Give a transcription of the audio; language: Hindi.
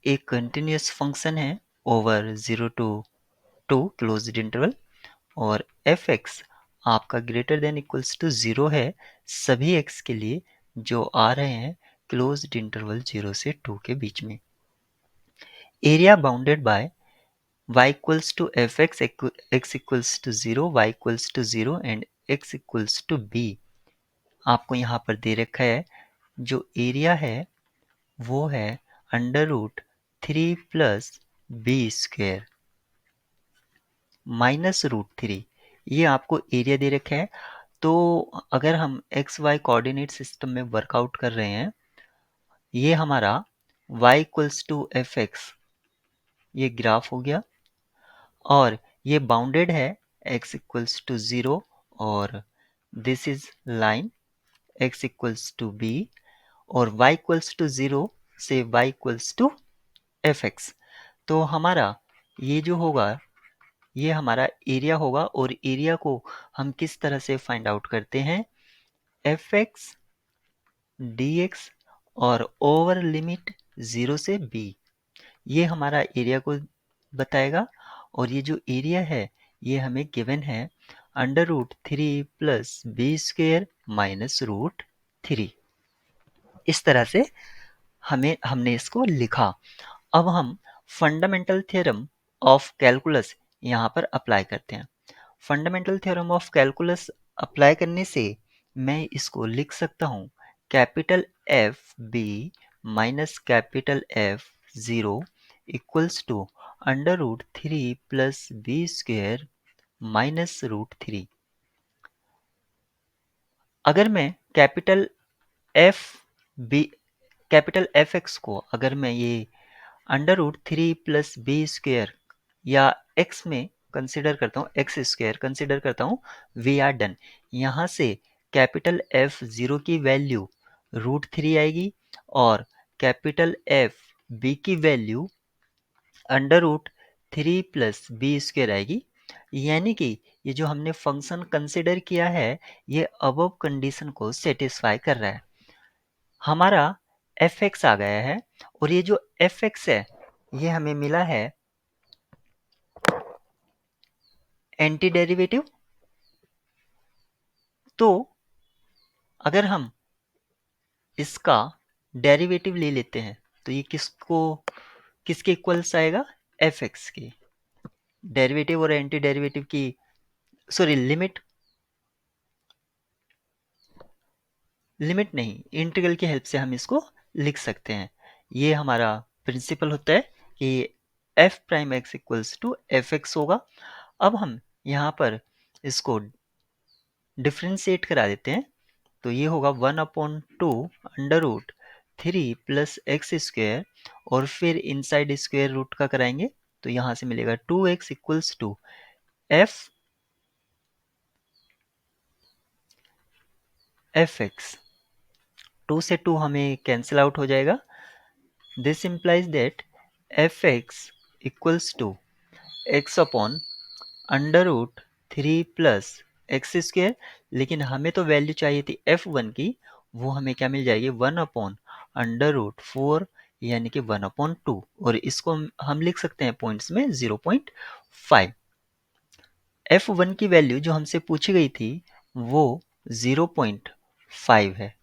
एक कंटिन्यूअस फंक्शन है ओवर 0 to 2 क्लोज्ड इंटरवल, और एफ एक्स आपका ग्रेटर देन इक्वल्स टू 0 है सभी एक्स के लिए जो आ रहे हैं क्लोज्ड इंटरवल 0 से 2 के बीच में। Area bounded by y equals to fx, x equals to 0, y equals to 0 and x equals to b आपको यहाँ पर दे रखा है। जो एरिया है वो है √3 प्लस बी स्क्वेयर माइनस √3, ये आपको एरिया दे रखा है। तो अगर हम एक्स वाई कोऑर्डिनेट सिस्टम में वर्कआउट कर रहे हैं, ये हमारा y equals to F X ये ग्राफ हो गया, और ये बाउंडेड है x इक्वल्स टू 0 और this is line x equals to b, और y इक्वल्स टू 0 से y equals to F X. तो हमारा ये जो होगा ये हमारा एरिया होगा, और एरिया को हम किस तरह से फाइंड आउट करते हैं, एफ एक्स डी एक्स और ओवर लिमिट 0 से b, ये हमारा एरिया को बताएगा। और ये जो एरिया है ये हमें गिवन है √3 प्लस बी स्क्वेयर माइनस √3। इस तरह से हमने इसको लिखा। अब हम फंडामेंटल थ्योरम ऑफ कैलकुलस यहाँ पर अप्लाई करते हैं। Fundamental theorem of calculus apply करने से मैं इसको लिख सकता हूँ capital F B minus capital F 0 equals to √3 plus B square minus √3। अगर मैं कैपिटल एफ एक्स को अगर मैं ये √3 प्लस बी स्क्वेयर या एक्स में कंसिडर करता हूँ, एक्स स्क्वेयर कंसिडर करता हूँ, वी आर डन। यहाँ से कैपिटल एफ 0 की वैल्यू √3 आएगी और कैपिटल एफ बी की वैल्यू √3 प्लस बी स्क्वेयर आएगी। यानी कि ये जो हमने फंक्शन कंसिडर किया है ये अबव कंडीशन को सेटिस्फाई कर रहा है। हमारा एफ एक्स आ गया है, और ये जो एफ एक्स है ये हमें मिला है एंटी डेरिवेटिव। तो अगर हम इसका डेरिवेटिव ले लेते हैं तो ये किसके इक्वल्स आएगा, एफ एक्स के। डेरिवेटिव और एंटी डेरिवेटिव की लिमिट नहीं, इंटीग्रल की हेल्प से हम इसको लिख सकते हैं। ये हमारा प्रिंसिपल होता है कि F prime X equals to F X होगा। अब हम यहाँ पर इसको डिफ्रेंशिएट करा देते हैं, तो ये होगा 1/2 √3 प्लस एक्स स्क्वेयर, और फिर इनसाइड स्क्वेयर रूट का कराएंगे तो यहाँ से मिलेगा 2x equals to F x. 2 से 2 हमें कैंसिल आउट हो जाएगा। This implies that F X equals to X upon √3 plus X square, लेकिन हमें तो वैल्यू चाहिए थी f1 की, वो हमें क्या मिल जाएगी 1/√4 यानी कि 1/2, और इसको हम लिख सकते हैं पॉइंट्स में 0.5। f1 की वैल्यू जो हमसे पूछी गई थी वो 0.5 है,